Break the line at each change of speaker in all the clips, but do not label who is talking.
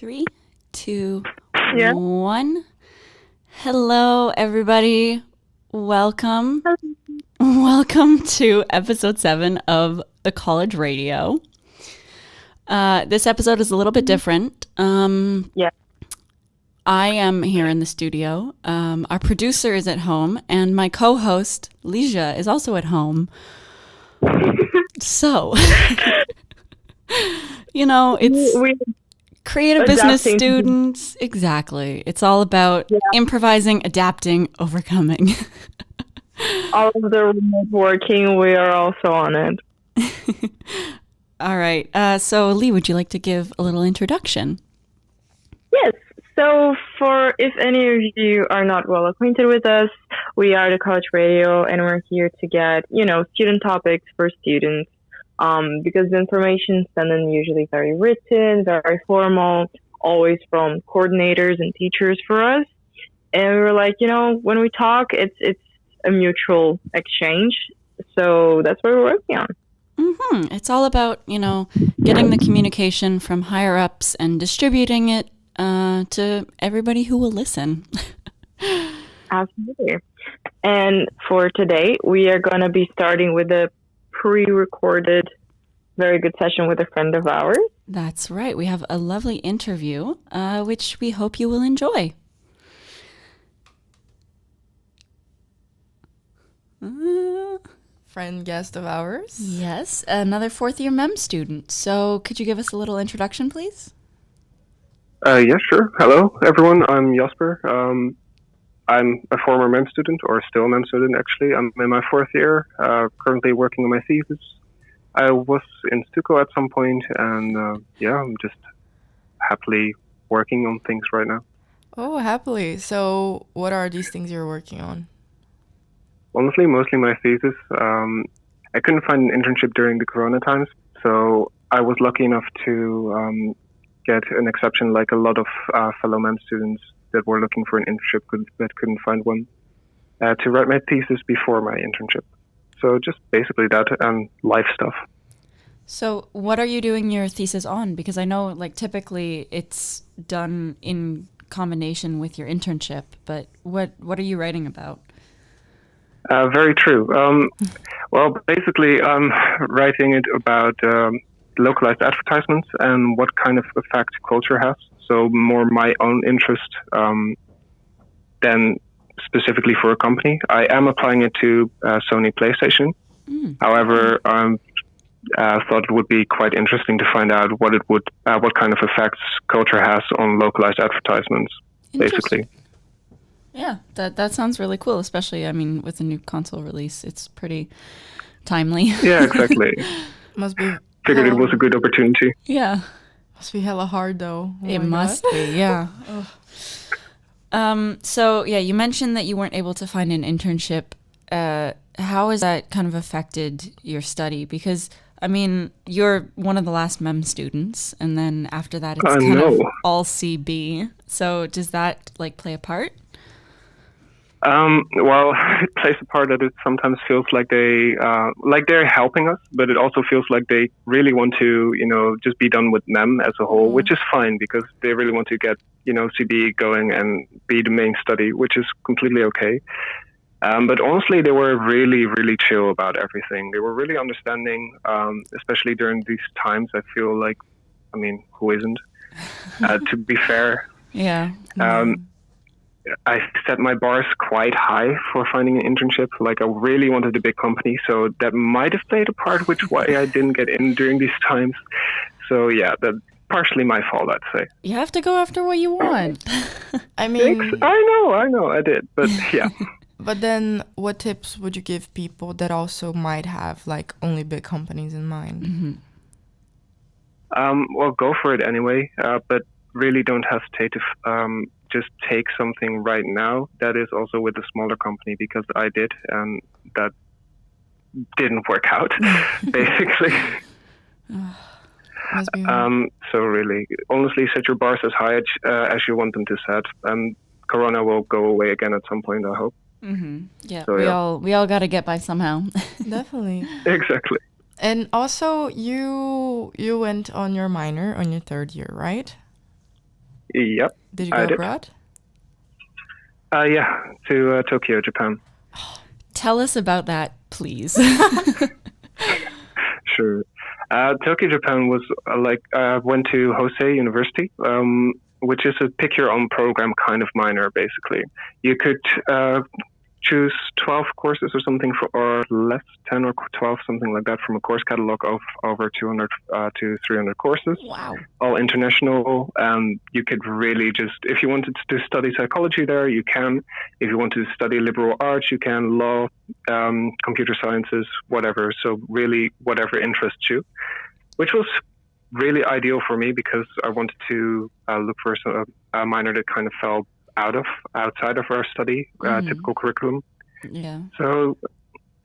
3, 2,
Yeah.
1. Hello, everybody. Welcome. Welcome to episode 7 of the college radio. This episode is a little bit different.
Yeah.
I am here in the studio. Our producer is at home, and my co-host, Leisha, is also at home. So, it's
We
creative business
adapting to-
students. Exactly. It's all about improvising, adapting, overcoming.
all of the remote working, we are also on it.
All right. So, Lee, would you like to give a little introduction?
Yes. So if any of you are not well acquainted with us, we are the College Radio, and we're here to get, student topics for students. Because the information sent in usually very written, very formal, always from coordinators and teachers for us. And we were like, when we talk, it's a mutual exchange. So that's what we're working on.
Mm-hmm. It's all about, getting the communication from higher ups and distributing it to everybody who will listen.
Absolutely. And for today, we are going to be starting with a pre-recorded, very good session with a friend of ours.
That's right. We have a lovely interview, which we hope you will enjoy.
Friend guest of ours.
Yes, another fourth-year MEM student. So could you give us a little introduction, please?
Yeah, sure. Hello, everyone. I'm Jasper. I'm a former MEM student, or still a MEM student, actually. I'm in my fourth year, currently working on my thesis. I was in Stuco at some point, and I'm just happily working on things right now.
Oh, happily. So what are these things you're working on?
Honestly, mostly my thesis. I couldn't find an internship during the Corona times, so I was lucky enough to get an exception, like a lot of fellow MEM students that were looking for an internship but couldn't find one, to write my thesis before my internship. So just basically that and life stuff.
So what are you doing your thesis on? Because I know, typically it's done in combination with your internship, but what are you writing about?
Very true. Well, basically, I'm writing it about localized advertisements and what kind of effect culture has. So more my own interest than specifically for a company. I am applying it to Sony PlayStation. However, I thought it would be quite interesting to find out what kind of effects culture has on localized advertisements, basically.
Yeah, that sounds really cool, especially, with the new console release. It's pretty timely.
Yeah, exactly.
Must be.
Figured it was a good opportunity.
Yeah.
Must be hella hard, though. Oh
it must be, yeah. So, you mentioned that you weren't able to find an internship. How has that kind of affected your study? Because, you're one of the last MEM students, and then after that it's kind of all CB. So does that, play a part?
Well, it plays a part that it sometimes feels like they're helping us, but it also feels like they really want to, just be done with MEM as a whole, which is fine because they really want to get, CB going and be the main study, which is completely okay. But honestly, they were really, really chill about everything. They were really understanding, especially during these times. I feel like, who isn't? To be fair.
Yeah.
I set my bars quite high for finding an internship. I really wanted a big company, so that might have played a part which why I didn't get in during these times. So yeah, that's partially my fault, I'd say.
You have to go after what you want.
I know, I did, but yeah.
But then what tips would you give people that also might have only big companies in mind?
Mm-hmm.
Well, go for it anyway, but really don't hesitate to just take something right now that is also with a smaller company, because I did, and that didn't work out, basically.
Must be
so really, honestly, set your bars as high as you want them to set, and Corona will go away again at some point, I hope.
Mm-hmm. Yeah,
so,
we all got to get by somehow.
Definitely.
Exactly.
And also, you went on your minor on your third year, right?
Yep.
Did you go abroad?
Yeah, to Tokyo, Japan.
Tell us about that, please.
Sure. Tokyo, Japan was went to Hosei University, which is a pick your own program kind of minor, basically. You could choose 12 courses or something, or less, 10 or 12, something like that, from a course catalog of over 200 to 300 courses.
Wow.
All international. You could really just, if you wanted to study psychology there, you can. If you wanted to study liberal arts, you can. Law, computer sciences, whatever. So really whatever interests you, which was really ideal for me because I wanted to look for a minor that kind of fell outside of our study typical curriculum.
Yeah.
So,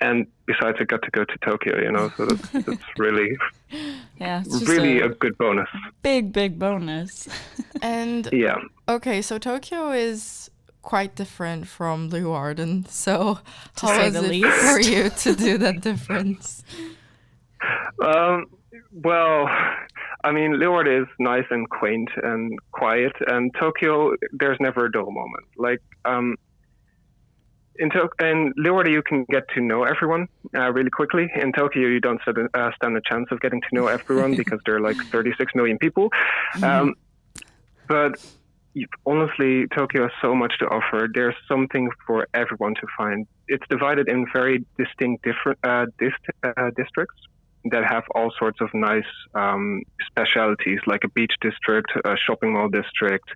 and besides, I got to go to Tokyo, so that's really,
yeah, it's just
really a good bonus.
Big bonus.
And
yeah.
Okay, so Tokyo is quite different from Leeuwarden. So how was it for you to do that difference?
Well, I mean, Leeuwarden is nice and quaint and quiet, and Tokyo, there's never a dull moment. Like, in Leeuwarden, you can get to know everyone really quickly. In Tokyo, you don't stand a chance of getting to know everyone because there are like 36 million people. But honestly, Tokyo has so much to offer. There's something for everyone to find. It's divided in very distinct different districts that have all sorts of nice specialities, like a beach district, a shopping mall district,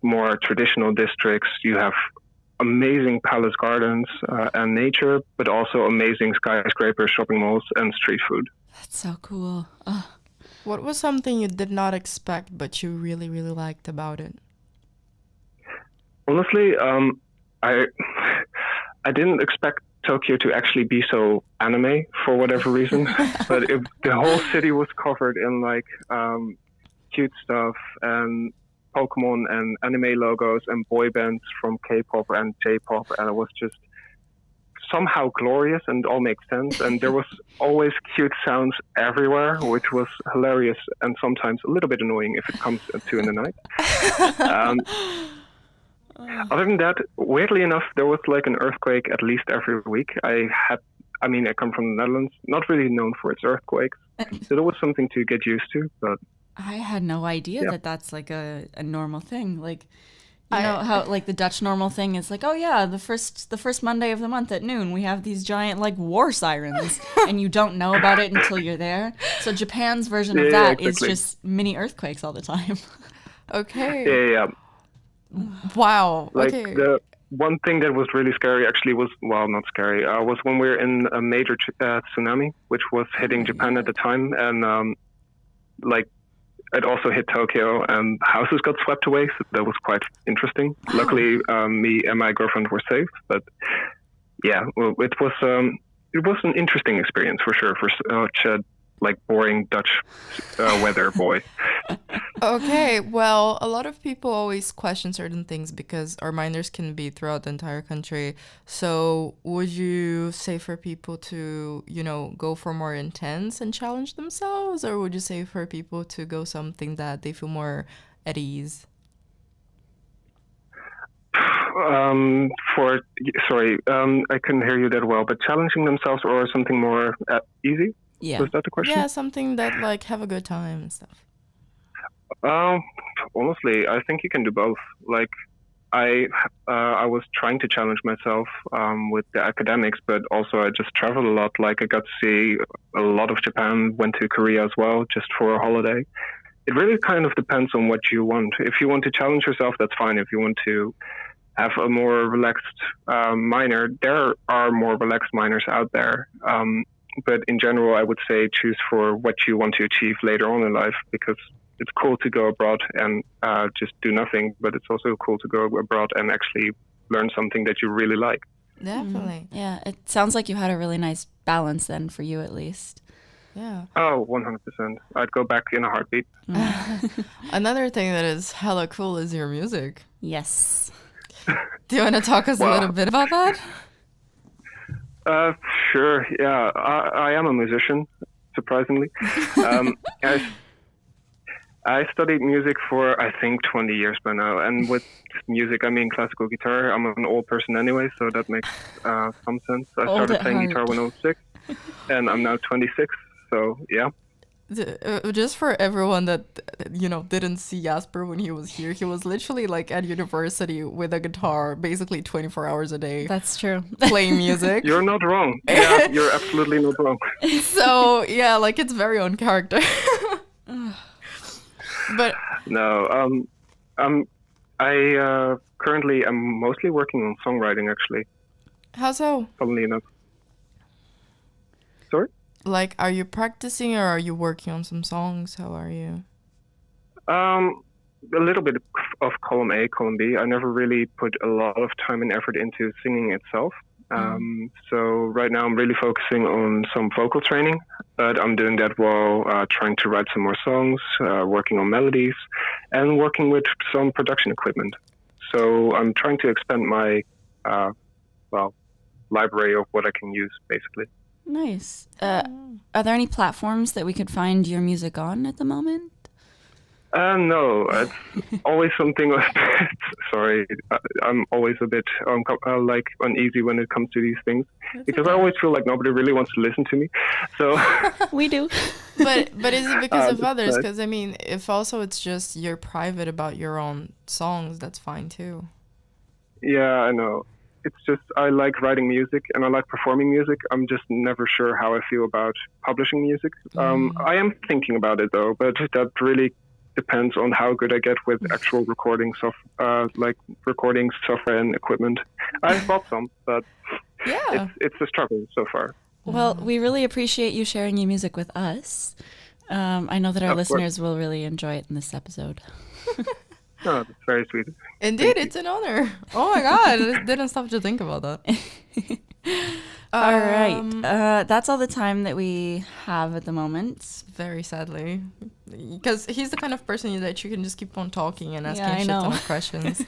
more traditional districts. You have amazing palace gardens and nature, but also amazing skyscrapers, shopping malls, and street food.
That's so cool. Oh.
What was something you did not expect, but you really, really liked about it?
Honestly, I didn't expect Tokyo to actually be so anime for whatever reason, but the whole city was covered in like cute stuff and Pokemon and anime logos and boy bands from K-pop and J-pop, and it was just somehow glorious and all makes sense. And there was always cute sounds everywhere, which was hilarious and sometimes a little bit annoying if it comes at 2 in the night. Other than that, weirdly enough, there was like an earthquake at least every week. I come from the Netherlands, not really known for its earthquakes, so there was something to get used to. But
I had no idea that that's like a normal thing. Like, you know how like the Dutch normal thing is like, oh yeah, the first Monday of the month at noon we have these giant like war sirens, and you don't know about it until you're there. So Japan's version of that is just mini earthquakes all the time.
Okay.
Yeah.
Wow.
Like
okay.
The one thing that was really scary actually was, well, not scary, was when we were in a major tsunami, which was hitting Japan at the time. And it also hit Tokyo and houses got swept away. So that was quite interesting. Wow. Luckily, me and my girlfriend were safe. But yeah, well, it was an interesting experience for sure for such a boring Dutch weather boy.
Okay, well, a lot of people always question certain things because our minors can be throughout the entire country. So would you say for people to, go for more intense and challenge themselves, or would you say for people to go something that they feel more at ease?
I couldn't hear you that well, but challenging themselves or something more easy?
Yeah.
Was that the question?
Yeah, something that have a good time and stuff.
Honestly, I think you can do both. Like, I was trying to challenge myself with the academics, but also I just traveled a lot. Like, I got to see a lot of Japan, went to Korea as well, just for a holiday. It really kind of depends on what you want. If you want to challenge yourself, that's fine. If you want to have a more relaxed minor, there are more relaxed minors out there. But in general, I would say choose for what you want to achieve later on in life, because it's cool to go abroad and just do nothing, but it's also cool to go abroad and actually learn something that you really like.
Definitely.
Yeah, it sounds like you had a really nice balance then for you at least.
Yeah.
Oh, 100%. I'd go back in a heartbeat.
Another thing that is hella cool is your music.
Yes.
Do you want to talk us a little bit about that?
Sure. Yeah, I am a musician, surprisingly. I studied music for, I think, 20 years by now. And with music, I mean classical guitar. I'm an old person anyway, so that makes some sense. I
Old
started
at
playing
heart.
guitar when I was 6, and I'm now 26, so yeah.
Just for everyone that didn't see Jasper when he was here, he was literally like at university with a guitar basically 24 hours a day
That's true.
playing music.
You're not wrong. Yeah, you're absolutely not wrong.
So yeah, like it's very on character. But
No, I currently I'm mostly working on songwriting actually,
how so?
funnily enough. Sorry?
Like, are you practicing or are you working on some songs? How are you?
A little bit of column A, column B. I never really put a lot of time and effort into singing itself. So right now I'm really focusing on some vocal training, but I'm doing that while trying to write some more songs, working on melodies, and working with some production equipment. So I'm trying to expand my, library of what I can use, basically.
Nice. Are there any platforms that we could find your music on at the moment?
No, it's always something. Sorry, I'm always a bit uneasy when it comes to these things because I always feel like nobody really wants to listen to me. So
We do.
But is it because of
that's
others?
nice.
Because I mean, if also it's just you're private about your own songs, that's fine too.
yeah, I know. It's just I like writing music and I like performing music. I'm just never sure how I feel about publishing music. I am thinking about it though, but that really depends on how good I get with actual recording recording software and equipment. I've bought some, but
Yeah.
it's a struggle so far.
Well, we really appreciate you sharing your music with us. I know that our
Of course.
listeners will really enjoy it in this episode.
Oh, that's very sweet.
Indeed, it's an honor. Oh my god, I didn't stop to think about that.
All right. That's all the time that we have at the moment.
Very sadly, because he's the kind of person that you can just keep on talking and asking
Yeah,
a
I
shit ton
know.
of questions.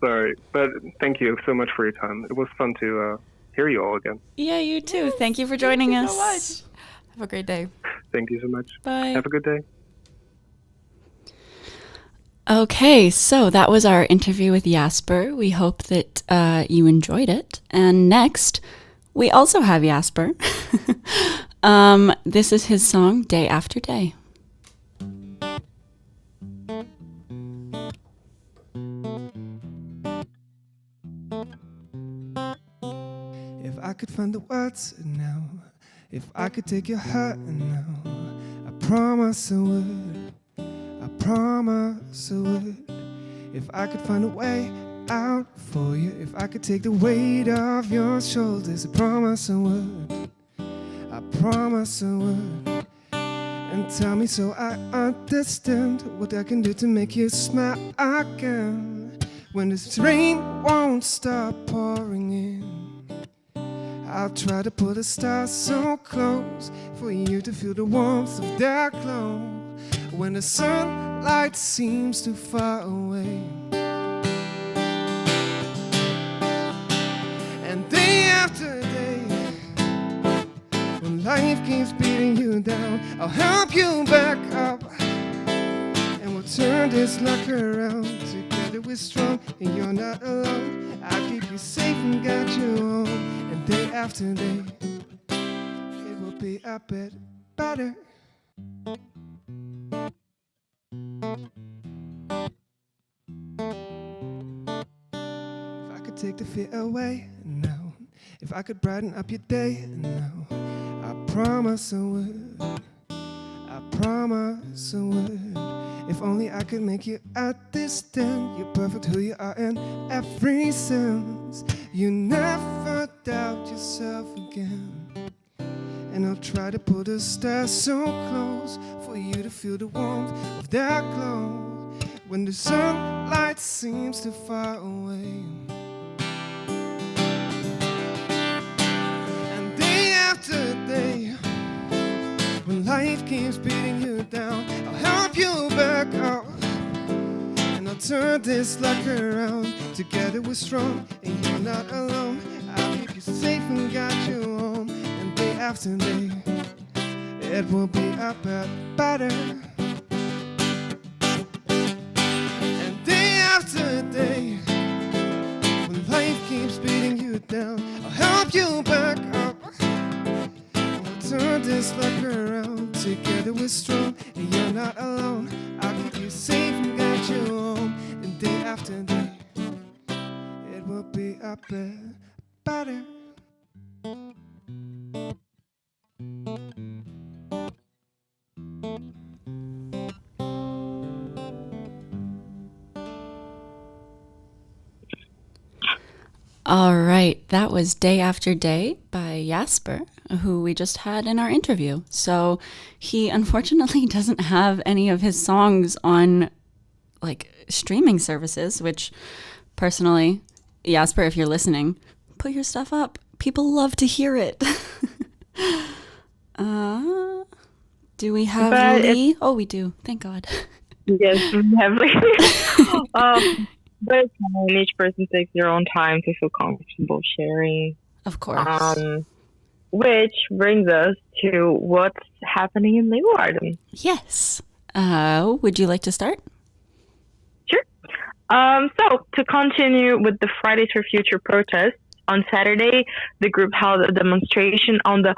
Sorry, but thank you so much for your time. It was fun to hear you all again.
Yeah, you too. Thank you for joining
Thank
us.
you so much. Have a great day.
Thank you so much.
Bye.
Have a good day.
Okay, so that was our interview with Jasper. We hope that you enjoyed it. And next, we also have Jasper. This is his song, Day After Day.
If I could find the words now, if I could take your heart now, I promise I would. I promise I would. If I could find a way out for you, if I could take the weight off your shoulders, I promise I would. I promise I would. And tell me so I understand what I can do to make you smile again. When this rain won't stop pouring in, I'll try to pull the stars so close for you to feel the warmth of their glow. When the sunlight seems too far away, and day after day, when life keeps beating you down, I'll help you back up, and we'll turn this luck around. Together we're strong, and you're not alone. I'll keep you safe and guide you home. And day after day, it will be a bit better. If I could take the fear away now, if I could brighten up your day now, I promise I would. I promise I would. If only I could make you understand you're perfect who you are in every sense. You never doubt yourself again. And I'll try to pull the stars so close for you to feel the warmth of their glow. When the sunlight seems too far away, and day after day, when life keeps beating you down, I'll help you back up, and I'll turn this luck around. Together we're strong, and you're not alone. I'll keep you safe and guide you home. And day after day, it will be a bit better. love you back up. We'll turn this luck around. Together we're strong, and you're not alone. I'll keep you safe and guide you home. And day after day, it will be a better.
All right, that was Day After Day by Jasper, who we just had in our interview. So he unfortunately doesn't have any of his songs on like streaming services, which personally, Jasper, if you're listening, put your stuff up. People love to hear it. Do we have Lee? Oh, we do. Thank God.
Yes, we have Lee. But each person takes their own time to feel comfortable sharing.
Of course.
Which brings us to what's happening in Leeuwarden.
Yes. Would you like to start?
Sure. So, to continue with the Fridays for Future protests, on Saturday, the group held a demonstration on the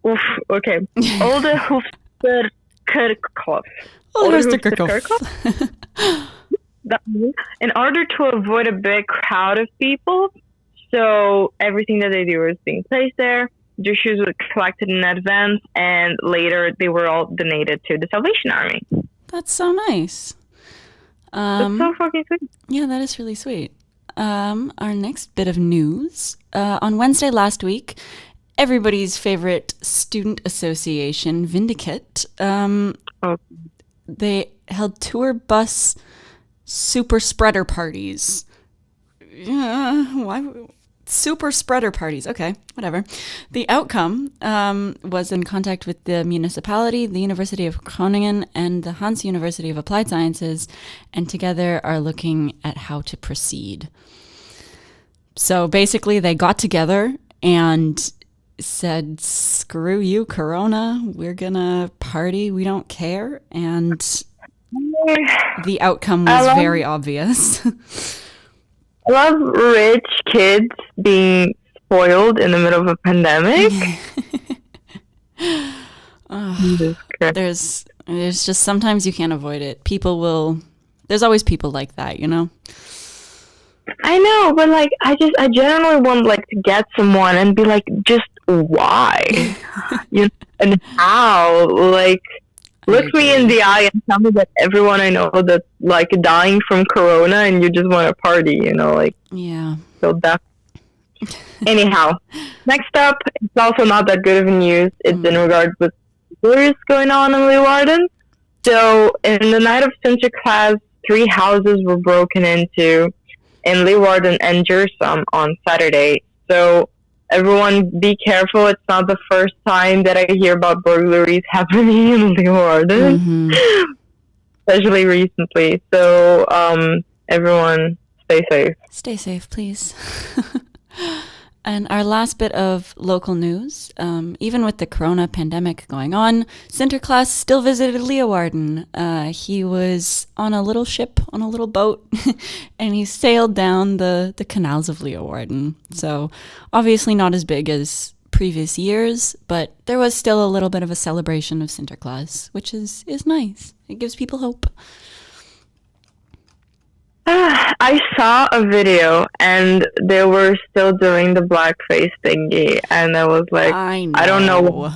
Olde Hoofdsterkerkhof. In order to avoid a big crowd of people, so everything that they do was being placed there. The shoes were collected in advance, and later they were all donated to the Salvation Army.
That's so nice.
That's so fucking sweet.
Yeah, that is really sweet. Our next bit of news. On Wednesday last week, everybody's favorite student association, Vindicate, they held tour bus super spreader parties. Why? Super spreader parties. Okay, whatever. The outcome was in contact with the municipality, the University of Groningen, and the Hans University of Applied Sciences, and together are looking at how to proceed. So basically, they got together and said, screw you, Corona. We're gonna party. We don't care. And the outcome was very obvious.
I love rich kids being spoiled in the middle of a pandemic.
There's just sometimes you can't avoid it. There's always people like that, you know?
I know, but like I genuinely want like to get someone and be like, just why? And how? Like, look me in the eye and tell me that everyone I know that's like dying from Corona and you just want to party, you know, like.
Yeah.
So that. Anyhow, next up, it's also not that good of news. It's in regards with what's going on in Leeuwarden. So, in the night of Sinterklaas, 3 houses were broken into in Leeuwarden and Jersum on Saturday. So, everyone be careful. It's not the first time that I hear about burglaries happening in Leeuwarden, especially recently. So, everyone stay safe.
Stay safe, please. And our last bit of local news, even with the corona pandemic going on, Sinterklaas still visited Leeuwarden. He was on a little ship, on a little boat, and he sailed down the canals of Leeuwarden. So obviously not as big as previous years, but there was still a little bit of a celebration of Sinterklaas, which is nice. It gives people hope.
I saw a video and they were still doing the blackface thingy, and I was like, I don't know,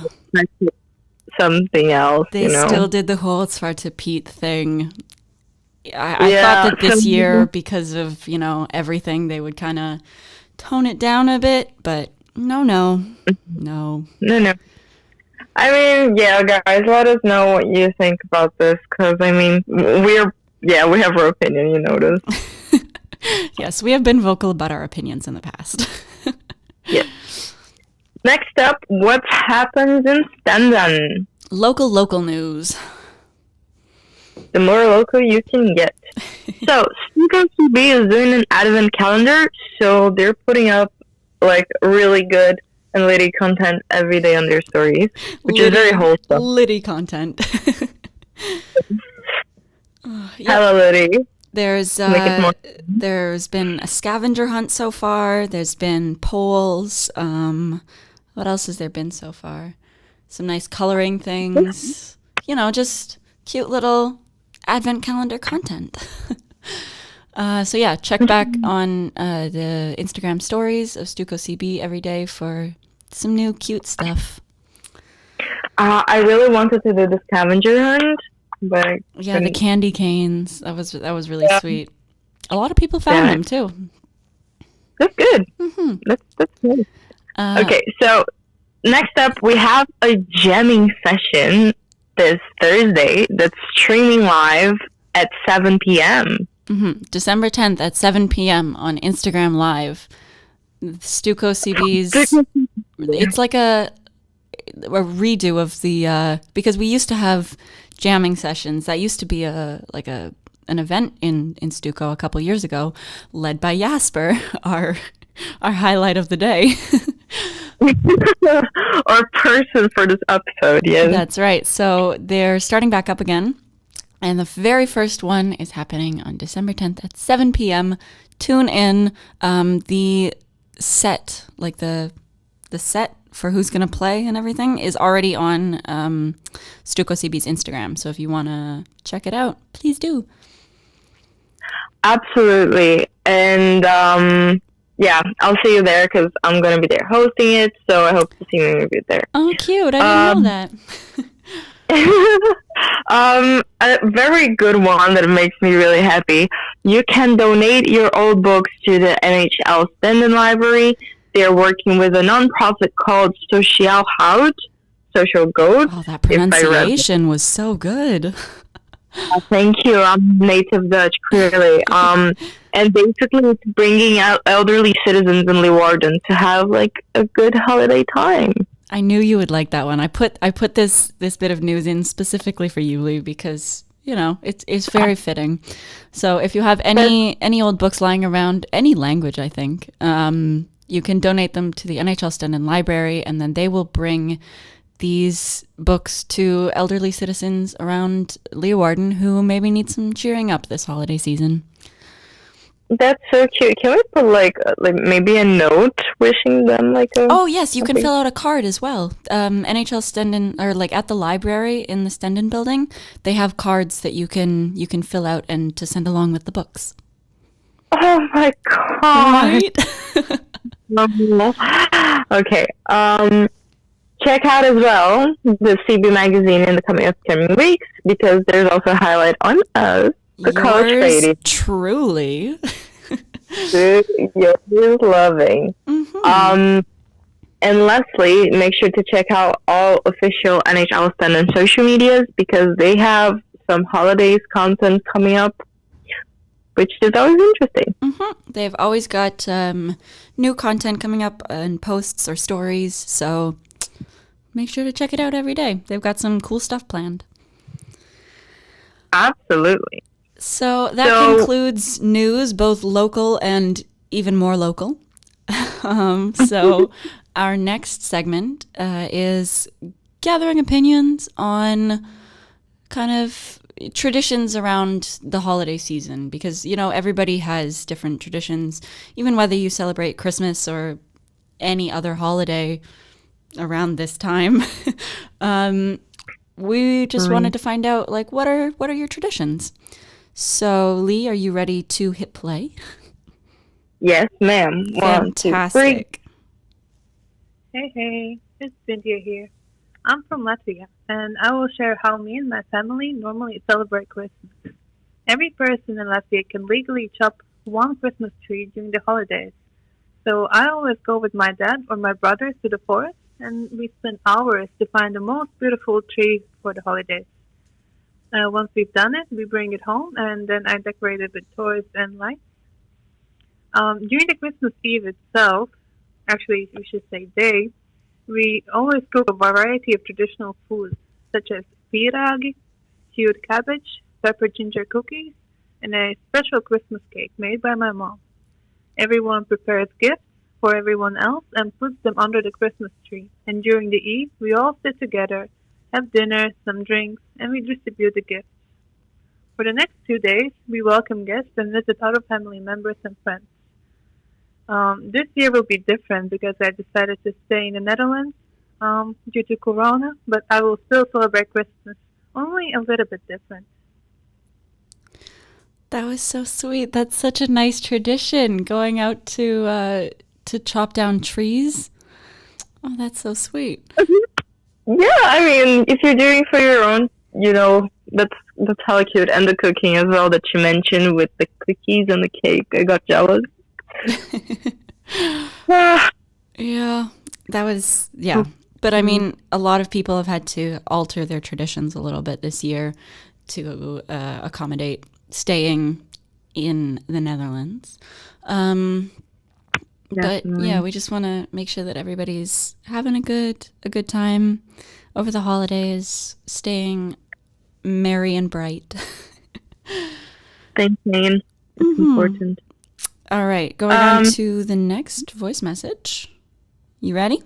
something else.
They still did the whole Zwarte Piet thing. I thought that this year, because of everything, they would kind of tone it down a bit, but no.
I mean, yeah, guys, let us know what you think about this, because I mean, we have our opinion, you notice.
Yes, we have been vocal about our opinions in the past.
Yes. Next up, what happens in Stenden?
Local news.
The more local you can get. So, students will be doing an advent calendar, so they're putting up like really good and litty content every day on their stories, which is very wholesome.
Litty content.
Hello, Liddy.
There's there's been a scavenger hunt so far. There's been polls. What else has there been so far? Some nice coloring things. You know, just cute little advent calendar content. So yeah, check back on the Instagram stories of Stuco CB every day for some new cute stuff.
I really wanted to do the scavenger hunt, but
yeah, the candy canes. That was really sweet. A lot of people found them too.
That's good.
Mm-hmm.
That's good. Okay, so next up we have a jamming session this Thursday that's streaming live at 7 p.m.
Mm-hmm. December 10th at 7 p.m. on Instagram Live. Stuco CB's. It's like a redo of the because we used to have jamming sessions. That used to be an event in Stuco a couple years ago, led by Jasper, our highlight of the day.
Our person for this episode, yes.
That's right. So they're starting back up again. And the very first one is happening on December 10th at 7 p.m. Tune in. The set, like the set for who's going to play and everything is already on Stuco CB's Instagram. So if you want to check it out, please do.
Absolutely. And yeah, I'll see you there because I'm going to be there hosting it. So I hope to see you there.
Oh, cute. I didn't know that.
A very good one that makes me really happy. You can donate your old books to the NHL Stenden and Library. They're working with a non-profit called Social Goat.
Oh, that pronunciation was so good.
Thank you. I'm native Dutch, clearly. And basically it's bringing out elderly citizens in Leeuwarden to have like a good holiday time.
I knew you would like that one. I put this bit of news in specifically for you, Lee, because you know it's very fitting. So if you have any old books lying around, any language, I think, you can donate them to the NHL Stenden Library, and then they will bring these books to elderly citizens around Leeuwarden who maybe need some cheering up this holiday season.
That's so cute. Can we put like maybe a note wishing them like a...
Oh yes, you can fill out a card as well. NHL Stenden, or like at the library in the Stenden building, they have cards that you can fill out and to send along with the books.
Oh my god! Right? Okay. Check out as well the CB magazine in the upcoming weeks because there's also a highlight on us. The college lady.
Truly.
You're loving.
Mm-hmm.
And lastly, make sure to check out all official NHL Stenden social medias because they have some holidays content coming up, which is always interesting.
Mm-hmm. They've always got new content coming up and posts or stories, so make sure to check it out every day. They've got some cool stuff planned.
Absolutely.
So that concludes news, both local and even more local. So our next segment is gathering opinions on kind of traditions around the holiday season because, you know, everybody has different traditions, even whether you celebrate Christmas or any other holiday around this time. We just wanted to find out, like, what are your traditions? So, Lee, are you ready to hit play?
Yes, ma'am.
Fantastic.
1, 2, 3. Hey, it's Cynthia here. I'm from Latvia, and I will share how me and my family normally celebrate Christmas. Every person in Latvia can legally chop one Christmas tree during the holidays. So I always go with my dad or my brothers to the forest, and we spend hours to find the most beautiful tree for the holidays. Once we've done it, we bring it home, and then I decorate it with toys and lights. During the Christmas Eve itself, actually we should say day, we always cook a variety of traditional foods, such as piragi, stewed cabbage, pepper ginger cookies, and a special Christmas cake made by my mom. Everyone prepares gifts for everyone else and puts them under the Christmas tree. And during the Eve, we all sit together, have dinner, some drinks, and we distribute the gifts. For the next 2 days, we welcome guests and visit other family members and friends. This year will be different because I decided to stay in the Netherlands due to Corona, but I will still celebrate Christmas, only a little bit different.
That was so sweet. That's such a nice tradition, going out to chop down trees. Oh, that's so sweet.
Yeah, I mean, if you're doing for your own, that's hella cute. And the cooking as well that you mentioned with the cookies and the cake. I got jealous.
Yeah, that was, yeah. But I mean, a lot of people have had to alter their traditions a little bit this year to accommodate staying in the Netherlands. But yeah, we just want to make sure that everybody's having a good time over the holidays, staying merry and bright.
Thanks, Jane. It's important.
All right, going on to the next voice message. You ready?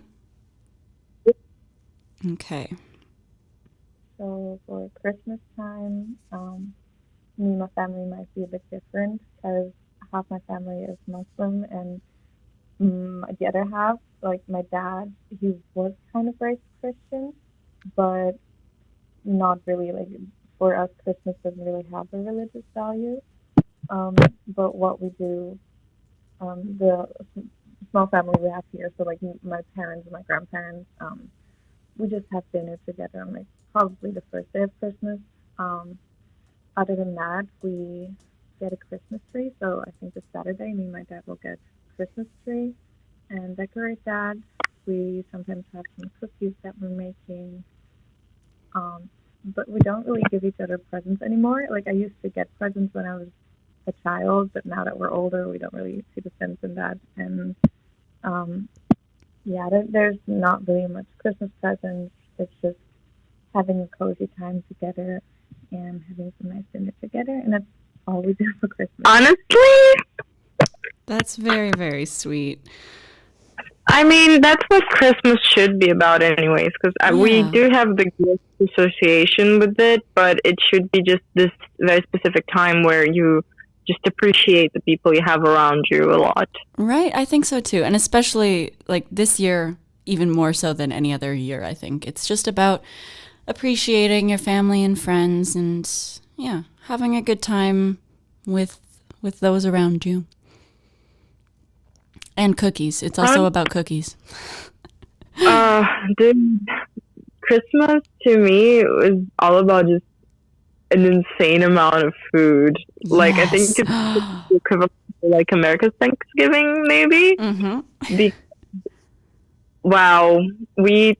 Okay.
So for Christmas time, me and my family might be a bit different because half my family is Muslim and the other half, like my dad, he was kind of raised Christian, but not really. Like for us, Christmas doesn't really have a religious value. But what we do, the small family we have here, so like my parents and my grandparents, we just have dinner together on like probably the first day of Christmas. Other than that, we get a Christmas tree. So I think this Saturday, me and my dad will get a Christmas tree and decorate that. We sometimes have some cookies that we're making. But we don't really give each other presents anymore. Like I used to get presents when I was a child, but now that we're older, we don't really see the sense in that. And there's not really much Christmas presents. It's just having a cozy time together and having some nice dinner together, and that's all we do for Christmas.
Honestly,
that's very, very sweet.
I mean, that's what Christmas should be about anyways, because we do have the gift association with it, but it should be just this very specific time where you just appreciate the people you have around you a lot.
Right, I think so too. And especially like this year, even more so than any other year, I think. It's just about appreciating your family and friends and, yeah, having a good time with those around you. And cookies. It's also about cookies.
Dude, Christmas to me was all about just an insane amount of food. Yes. Like I think it's equivalent to like America's Thanksgiving, maybe. Mm-hmm. Wow, we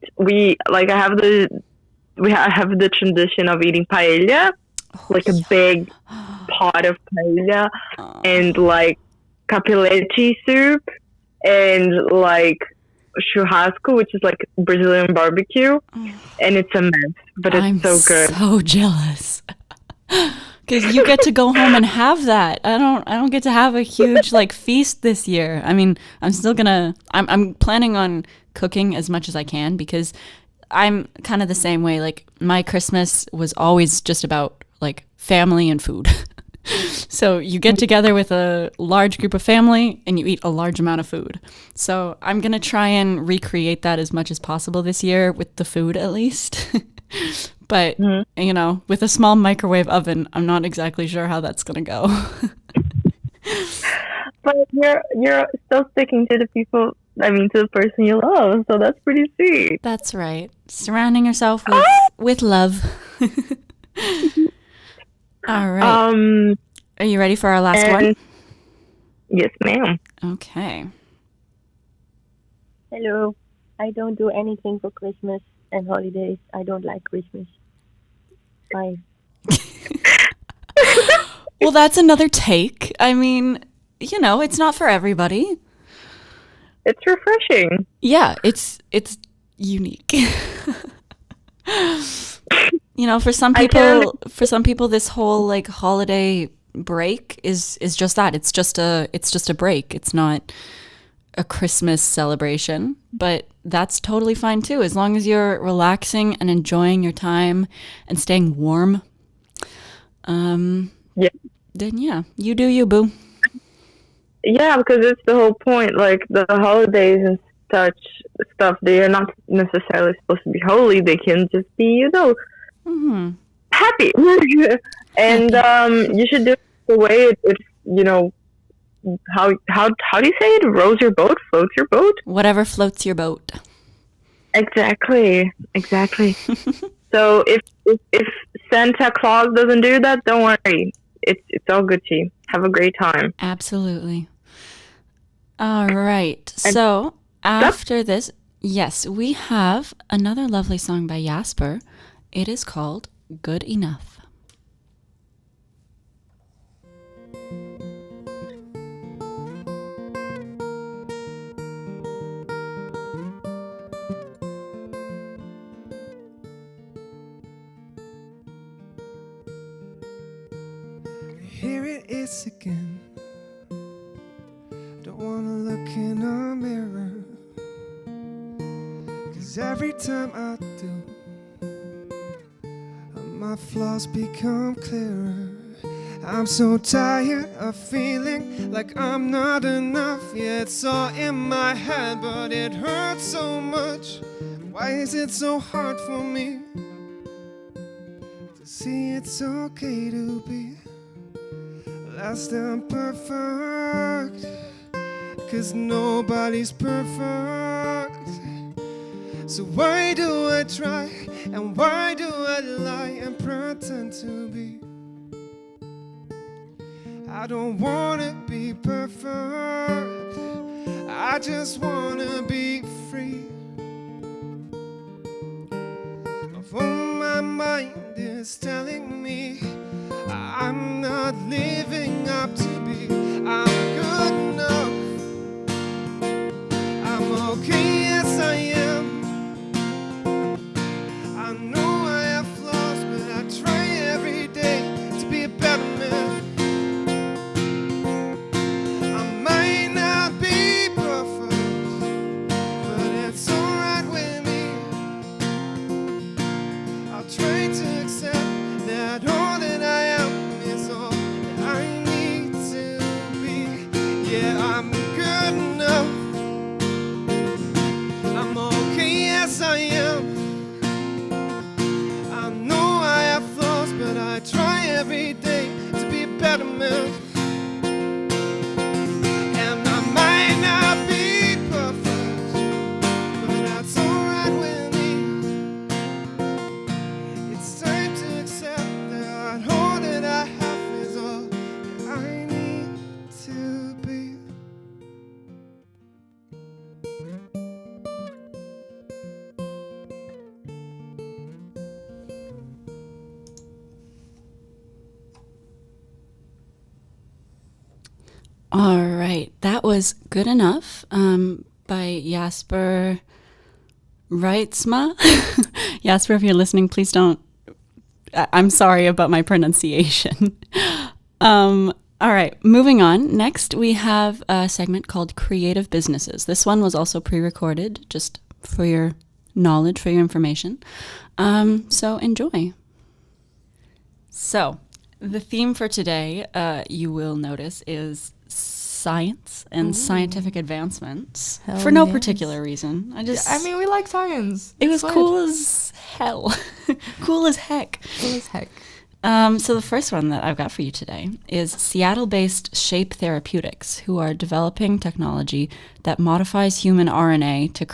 like I have the tradition of eating paella, like a big pot of paella, and like capelete soup, and like churrasco, which is like Brazilian barbecue, and it's a mess, but it's so good.
I'm so jealous because you get to go home and have that. I don't get to have a huge like feast this year. I mean, I'm planning on cooking as much as I can because I'm kind of the same way. Like my Christmas was always just about like family and food. So you get together with a large group of family and you eat a large amount of food. So I'm going to try and recreate that as much as possible this year with the food at least. But, you know, with a small microwave oven, I'm not exactly sure how that's going to go.
But you're still sticking to to the person you love. So that's pretty sweet.
That's right. Surrounding yourself with love. All right. Are you ready for our last one?
Yes, ma'am.
Okay.
Hello. I don't do anything for Christmas and holidays. I don't like Christmas. Bye.
Well, that's another take. I mean, you know, it's not for everybody.
It's refreshing.
Yeah, it's unique. You know, for some people, this whole like holiday break is just that. It's just a break. It's not a Christmas celebration, but that's totally fine too, as long as you're relaxing and enjoying your time and staying warm.
Yeah.
then yeah, you do you, boo.
Yeah, because it's the whole point. Like the holidays and such stuff, they are not necessarily supposed to be holy. They can just be,
Mm-hmm.
happy. And you should do it the way it's, how do you say it? Rows your boat, floats your boat.
Whatever floats your boat.
Exactly. So if Santa Claus doesn't do that, don't worry. It's all good to you. Have a great time.
Absolutely. All right. So after this, yes, we have another lovely song by Jasper. It is called Good Enough.
Here it is again. Don't wanna look in a mirror, 'cause every time I do, my flaws become clearer. I'm so tired of feeling like I'm not enough. Yeah, it's all in my head, but it hurts so much. Why is it so hard for me to see it's okay to be less than perfect? 'Cause nobody's perfect. So why do I try, and why do I lie and pretend to be? I don't wanna be perfect, I just wanna be free. For my mind is telling me I'm not living up to be. I'm good enough, I'm okay as I am. I know I have flaws, but I try every day to be a better man. I might not be perfect, but it's alright with me. I'll try to accept that all that I am is all that I need to be. Yeah, I'm good enough, I'm okay as I am. I know I have flaws, but I try every day to be a better man. And I might not be perfect, but that's alright with me. It's time to accept that all that I have is all that I need to be.
All right. That was Good Enough by Jasper Reitsma. Jasper, if you're listening, please don't. I'm sorry about my pronunciation. All right. Moving on. Next, we have a segment called Creative Businesses. This one was also pre-recorded, just for your knowledge, for your information. So enjoy. So the theme for today, you will notice, is science and scientific advancements.
Hell
for no
yes.
particular reason.
I mean, we like science.
It was
It's
cool as hell. Cool as heck.
Cool as heck.
So the first one that I've got for you today is Seattle-based Shape Therapeutics, who are developing technology that modifies human RNA to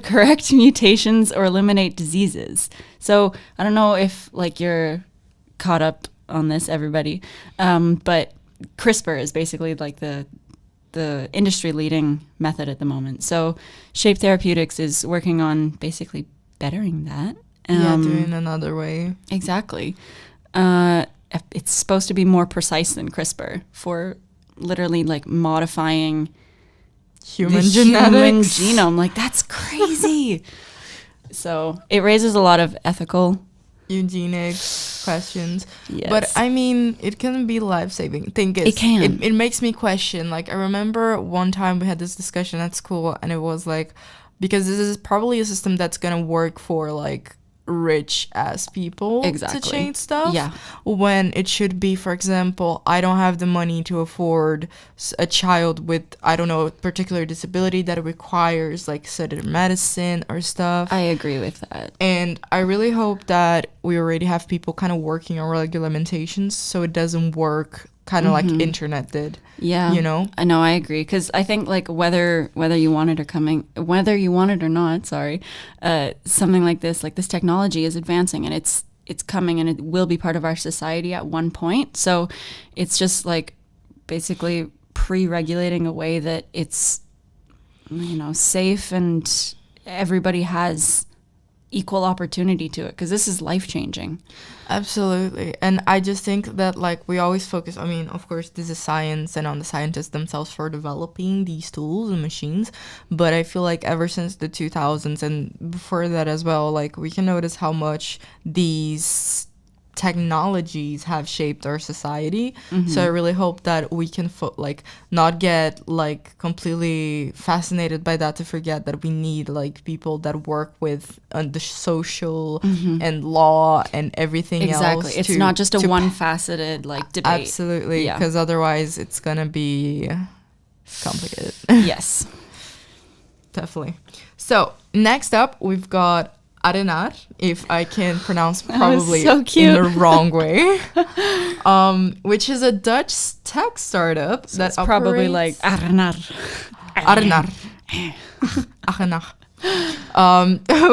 correct mutations or eliminate diseases. So I don't know if you're caught up on this, everybody, but CRISPR is basically the industry leading method at the moment. So Shape Therapeutics is working on basically bettering that.
Doing another way.
Exactly. It's supposed to be more precise than CRISPR for literally
Human
modifying the
genetics.
human genome. That's crazy. So it raises a lot of ethical
Eugenics questions.
Yes.
But I mean, it can be life-saving.
It can.
It makes me question. I remember one time we had this discussion at school, and it was because this is probably a system that's gonna work for rich ass people
Exactly.
to change stuff.
Yeah.
When it should be, for example, I don't have the money to afford a child with, I don't know, a particular disability that requires like certain medicine or stuff.
I agree with that.
And I really hope that we already have people kind of working on regulations so it doesn't work kind of like internet did.
Yeah.
You know?
I know, I agree. Because I think like whether you want it or not, something like this technology is advancing and it's coming and it will be part of our society at one point. So it's just like basically pre-regulating a way that it's, you know, safe and everybody has equal opportunity to it, because this is life-changing.
Absolutely. And I just think that like we always focus, I mean, of course this is science and on the scientists themselves for developing these tools and machines, but I feel like ever since the 2000s and before that as well, like we can notice how much these technologies have shaped our society. So I really hope that we can not get like completely fascinated by that to forget that we need like people that work with the social and law and everything else.
Exactly. It's not just a one-faceted like debate.
Absolutely,
Yeah.
because otherwise it's gonna be complicated.
Yes.
Definitely. So next up we've got Arenar, if I can pronounce probably
so cute.
in the wrong way, which is a Dutch tech startup
So
that
it's probably like Arenar.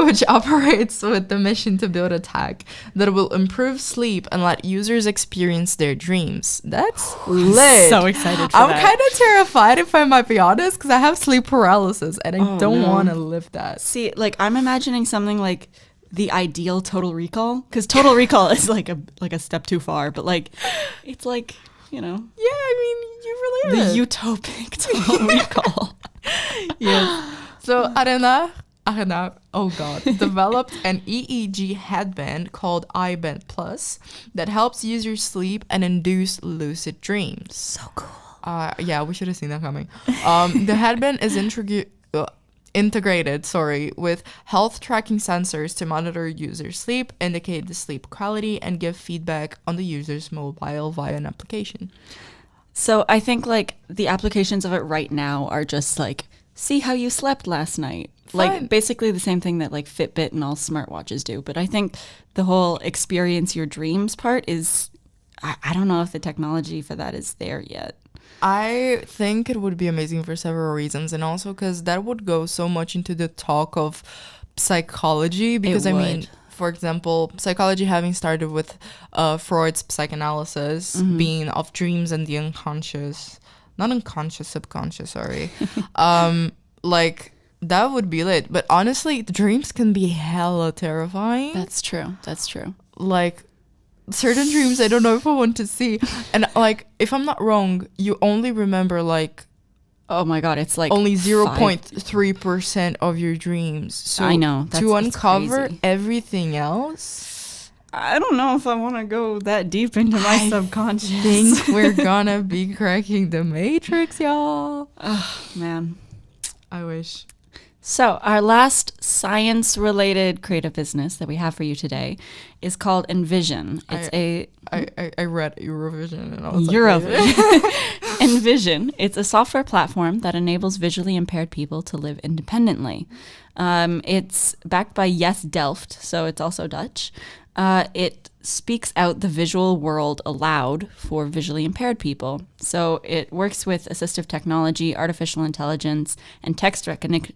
which operates with the mission to build a tech that will improve sleep and let users experience their dreams. That's lit.
So excited for
I'm
that.
kind of terrified, if I might be honest, because I have sleep paralysis and I don't want to live that.
See, like I'm imagining something like the ideal Total Recall, because Total Recall is like a step too far, but like it's like, you know,
Yeah, I mean, you really
the
are.
utopic Total Recall.
Yes. So Arenar, oh god, developed an EEG headband called iBand Plus that helps users sleep and induce lucid dreams.
So cool.
Yeah, we should have seen that coming. The headband is integrated with health tracking sensors to monitor user sleep, indicate the sleep quality, and give feedback on the user's mobile via an application.
So I think like the applications of it right now are just like, see how you slept last night.
Fine.
Like basically the same thing that like Fitbit and all smartwatches do. But I think the whole experience your dreams part is, I don't know if the technology for that is there yet.
I think it would be amazing for several reasons, and also because that would go so much into the talk of psychology, because I mean, for example, psychology having started with Freud's psychoanalysis being of dreams and the unconscious, not unconscious, subconscious, sorry. Like that would be lit, but honestly the dreams can be hella terrifying.
That's true.
Like certain dreams I don't know if I want to see, and like if I'm not wrong, you only remember like,
oh my god, it's like
only 0.3% of your dreams. So
I know,
to uncover
crazy.
Everything else,
I don't know if I want to go that deep into my subconscious.
I think we're gonna be cracking the matrix, y'all.
Oh man,
I wish.
So our last science-related creative business that we have for you today is called Envision. It's
I read Eurovision and I was
Eurovision. Envision. It's a software platform that enables visually impaired people to live independently. It's backed by Yes Delft, so it's also Dutch. It speaks out the visual world aloud for visually impaired people. So it works with assistive technology, artificial intelligence, and text recognition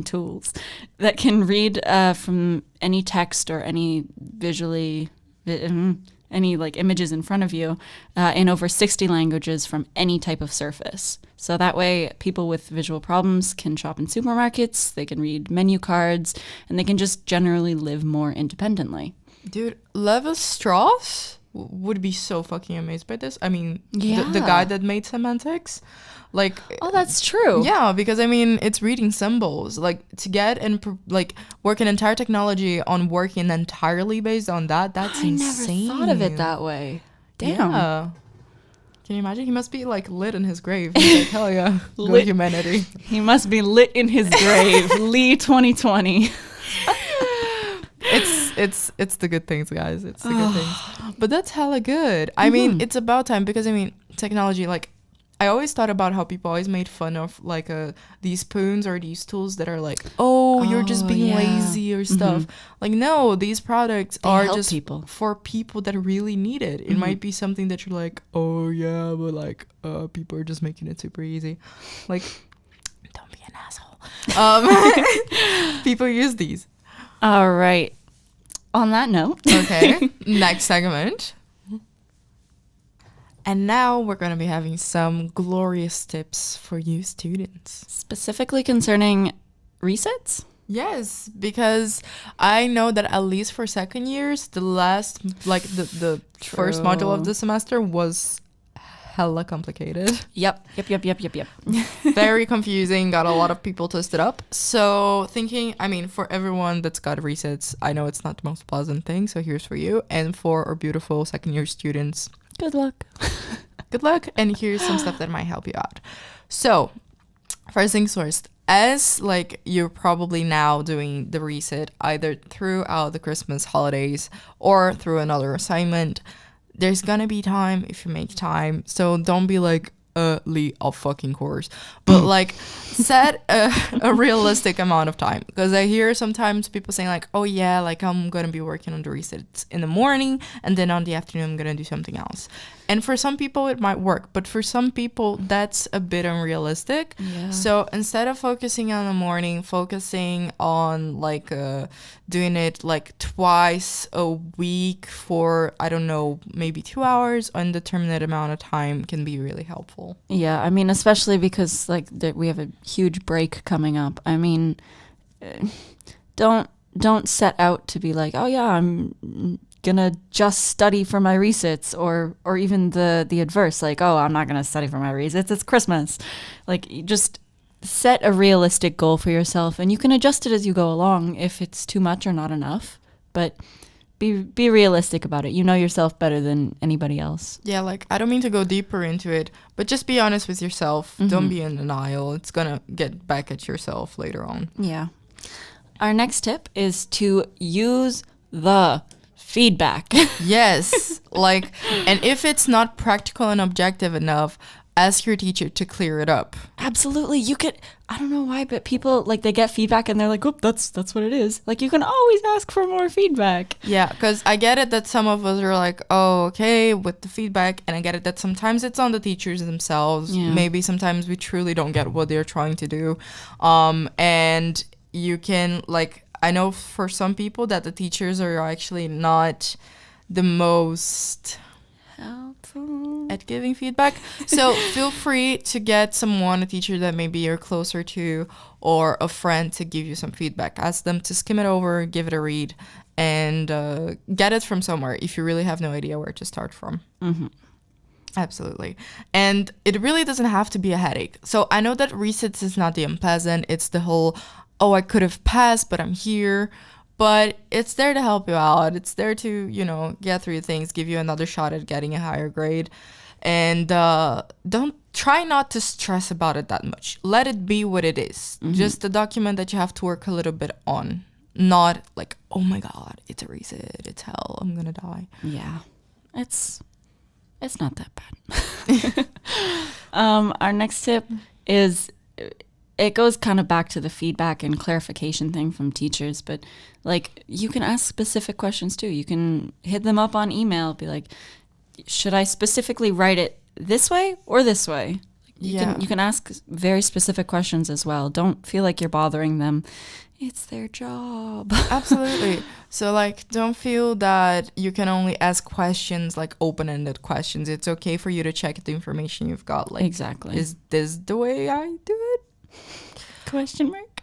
tools that can read from any text or any any like images in front of you in over 60 languages from any type of surface. So that way people with visual problems can shop in supermarkets, they can read menu cards, and they can just generally live more independently.
Dude, Levi-Strauss would be so fucking amazed by this. I mean,
Yeah.
the guy that made semantics, like,
Oh, that's true.
yeah, because I mean, it's reading symbols. Like to get and like work an entire technology on working entirely based on that. That's insane.
Never thought of it that way. Damn.
Yeah. Can you imagine? He must be like lit in his grave. He's like, hell yeah, go humanity.
He must be lit in his grave. Lee 2020.
it's the good things, guys. It's the good things. But that's hella good. I mean, it's about time because I mean, technology, like I always thought about how people always made fun of like these spoons or these tools that are like, oh, you're just being lazy or stuff. Like, no, these products are just people. For people that really need it. It might be something that you're like, oh yeah, but like people are just making it super easy. Like, don't be an asshole. People use these.
All right. On that note.
Okay. Next segment. And now we're going to be having some glorious tips for you students.
Specifically concerning resits?
Yes, because I know that at least for second years, the last, like the first module of the semester was hella complicated.
Yep.
Very confusing, got a lot of people twisted up. So thinking, I mean, for everyone that's got resits, I know it's not the most pleasant thing, so here's for you. And for our beautiful second year students,
good luck.
Good luck. And here's some stuff that might help you out. So, first things first, as like you're probably now doing the resit either throughout the Christmas holidays or through another assignment, there's gonna be time if you make time. So don't be like, Lee, of fucking course. But like set a realistic amount of time, because I hear sometimes people saying like, oh yeah, like I'm gonna be working on the resits in the morning and then on the afternoon I'm gonna do something else. And for some people it might work, but for some people that's a bit unrealistic. Yeah. So instead of focusing on the morning, focusing on like doing it like twice a week for, I don't know, maybe 2 hours, undeterminate amount of time can be really helpful.
Yeah, I mean, especially because like we have a huge break coming up. I mean, don't set out to be like, oh yeah, I'm gonna just study for my resits, or even the adverse, like, oh, I'm not gonna study for my resits, it's Christmas. Like, you just set a realistic goal for yourself, and you can adjust it as you go along if it's too much or not enough, but be realistic about it. You know yourself better than anybody else.
Yeah, like, I don't mean to go deeper into it, but just be honest with yourself. Don't be in denial. It's gonna get back at yourself later on.
Yeah. Our next tip is to use the feedback.
Yes. Like, and if it's not practical and objective enough, ask your teacher to clear it up.
Absolutely. You could, I don't know why, but people, like, they get feedback and they're like, oh, that's what it is. Like, you can always ask for more feedback.
Yeah, because I get it that some of us are like, oh, okay, with the feedback. And I get it that sometimes it's on the teachers themselves. Yeah. Maybe sometimes we truly don't get what they're trying to do. And you can, like, I know for some people that the teachers are actually not the most helpful at giving feedback. So feel free to get a teacher that maybe you're closer to, or a friend to give you some feedback. Ask them to skim it over, give it a read, and get it from somewhere if you really have no idea where to start from. Mm-hmm. Absolutely. And it really doesn't have to be a headache. So I know that resits is not the unpleasant. It's the whole, oh, I could have passed, but I'm here. But it's there to help you out. It's there to, get through things, give you another shot at getting a higher grade. And don't try not to stress about it that much. Let it be what it is. Mm-hmm. Just a document that you have to work a little bit on. Not like, oh my God, it's a resit. It's hell. I'm going to die.
Yeah. It's not that bad. Our next tip is, it goes kind of back to the feedback and clarification thing from teachers, but like, you can ask specific questions too. You can hit them up on email, be like, should I specifically write it this way or this way? You can ask very specific questions as well. Don't feel like you're bothering them. It's their job.
Absolutely. So like, don't feel that you can only ask questions, like open-ended questions. It's okay for you to check the information you've got. Like,
exactly.
Is this the way I do it?
Question mark.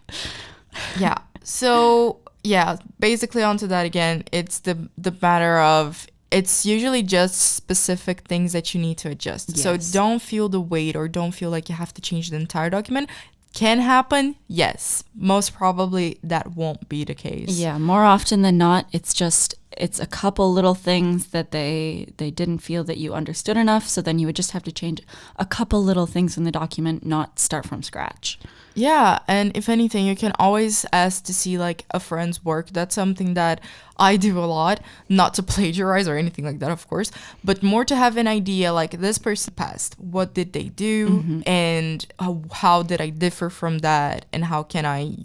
Yeah. So yeah, basically onto that again, it's the matter of, it's usually just specific things that you need to adjust. Yes. So don't feel the weight, or don't feel like you have to change the entire document. Can happen, yes. Most probably that won't be the case.
Yeah, more often than not, it's just it's a couple little things that they didn't feel that you understood enough, so then you would just have to change a couple little things in the document, not start from scratch.
Yeah, and if anything, you can always ask to see like a friend's work. That's something that I do a lot, not to plagiarize or anything like that, of course, but more to have an idea like this person passed. What did they do? And how did I differ from that? And how can I,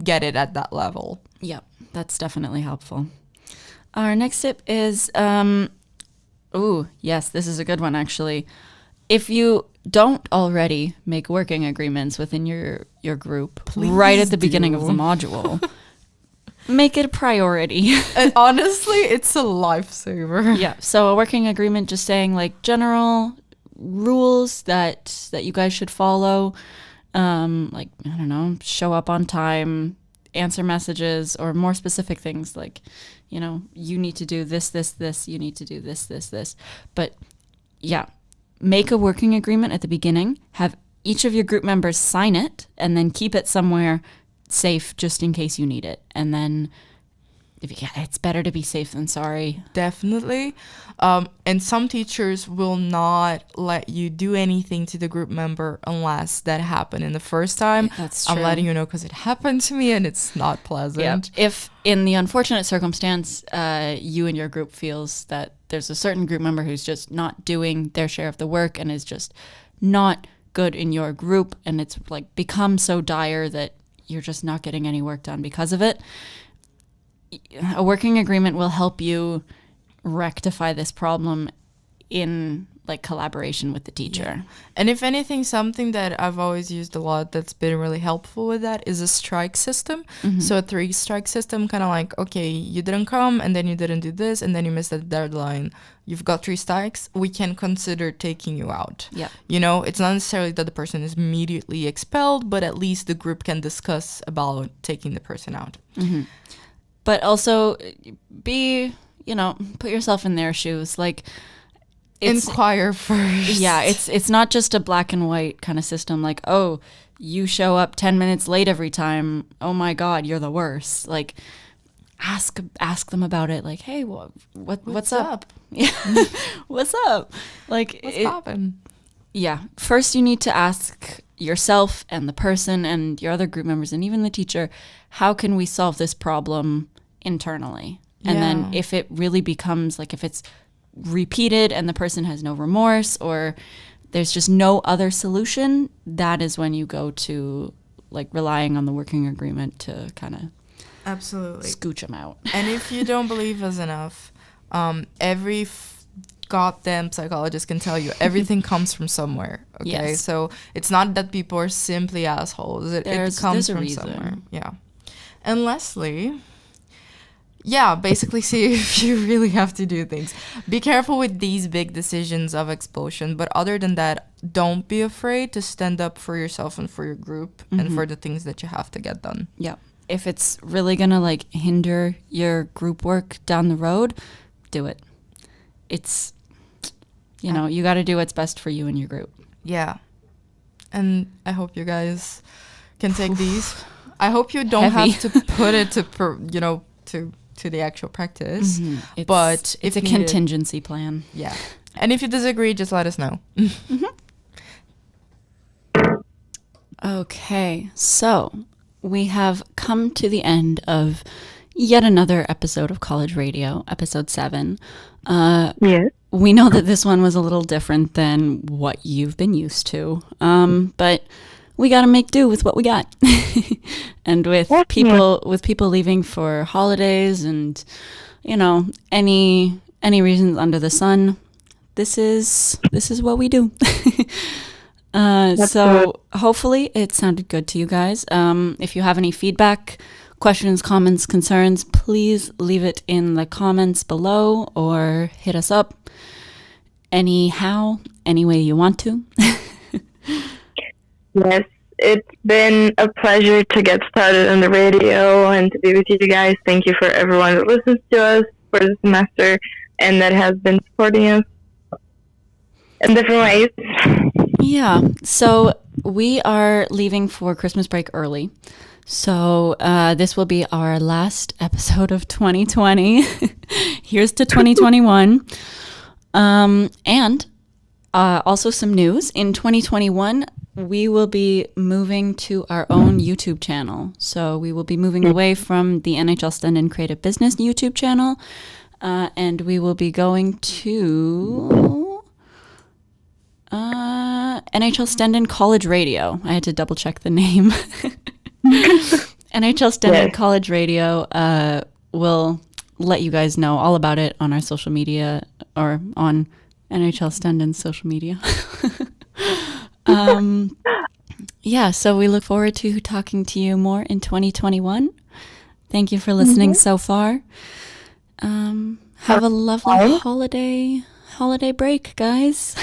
get it at that level?
Yep, that's definitely helpful. Our next tip is, yes, this is a good one actually. If you don't already make working agreements within your group right at the beginning of the module, make it a priority.
And honestly, it's a lifesaver.
Yeah. So a working agreement just saying like general rules that you guys should follow. Like, I don't know, show up on time, answer messages, or more specific things like, you need to do this, you need to do this. But yeah, make a working agreement at the beginning, have each of your group members sign it, and then keep it somewhere safe just in case you need it. And then it's better to be safe than sorry.
Definitely. And some teachers will not let you do anything to the group member unless that happened in the first time.
That's true.
I'm letting you know because it happened to me and it's not pleasant.
Yeah. If in the unfortunate circumstance, you and your group feels that there's a certain group member who's just not doing their share of the work and is just not good in your group, and it's like become so dire that you're just not getting any work done because of it, a working agreement will help you rectify this problem in like collaboration with the teacher.
Yeah. And if anything, something that I've always used a lot that's been really helpful with that is a strike system. So a 3-strike system, kind of like, okay, you didn't come and then you didn't do this and then you missed the deadline. You've got 3 strikes. We can consider taking you out.
Yeah.
It's not necessarily that the person is immediately expelled, but at least the group can discuss about taking the person out.
But also put yourself in their shoes. Like,
inquire first.
Yeah, it's not just a black and white kind of system. Like, oh, you show up 10 minutes late every time. Oh my God, you're the worst. Like, ask them about it. Like, hey, what's up? Yeah, what's up? Like,
what's poppin'?
Yeah, first you need to ask yourself and the person and your other group members and even the teacher, how can we solve this problem internally? And then if it really becomes like, if it's repeated and the person has no remorse or there's just no other solution, that is when you go to like relying on the working agreement to kind of
absolutely
scooch them out.
And if you don't believe us enough, every goddamn psychologist can tell you everything comes from somewhere. Okay,
yes.
So it's not that people are simply assholes. It comes from somewhere. Yeah. And Leslie, basically see if you really have to do things. Be careful with these big decisions of expulsion, but other than that, don't be afraid to stand up for yourself and for your group and for the things that you have to get done.
Yeah. If it's really gonna like hinder your group work down the road, do it. It's, you got to do what's best for you and your group.
Yeah. And I hope you guys can take these. I hope you don't have to put it to the actual practice. But
it's a contingency plan.
Yeah. And if you disagree, just let us know.
Okay, so we have come to the end of yet another episode of College Radio, episode 7.
Yes.
We know that this one was a little different than what you've been used to, but we got to make do with what we got. And with people leaving for holidays and any reasons under the sun, this is what we do. So hopefully it sounded good to you guys. If you have any feedback, questions, comments, concerns, please leave it in the comments below or hit us up any way you want to.
Yes, it's been a pleasure to get started on the radio and to be with you guys. Thank you for everyone that listens to us for the semester and that has been supporting us in different ways.
Yeah. So we are leaving for Christmas break early. So this will be our last episode of 2020. Here's to 2021. And also some news. In 2021, we will be moving to our own YouTube channel. So we will be moving away from the NHL Stenden Creative Business YouTube channel. And we will be going to NHL Stenden College Radio. I had to double check the name. NHL Stenden College Radio will let you guys know all about it on our social media or on NHL Stenden's social media. Yeah, so we look forward to talking to you more in 2021. Thank you for listening so far. Have a lovely holiday break, guys.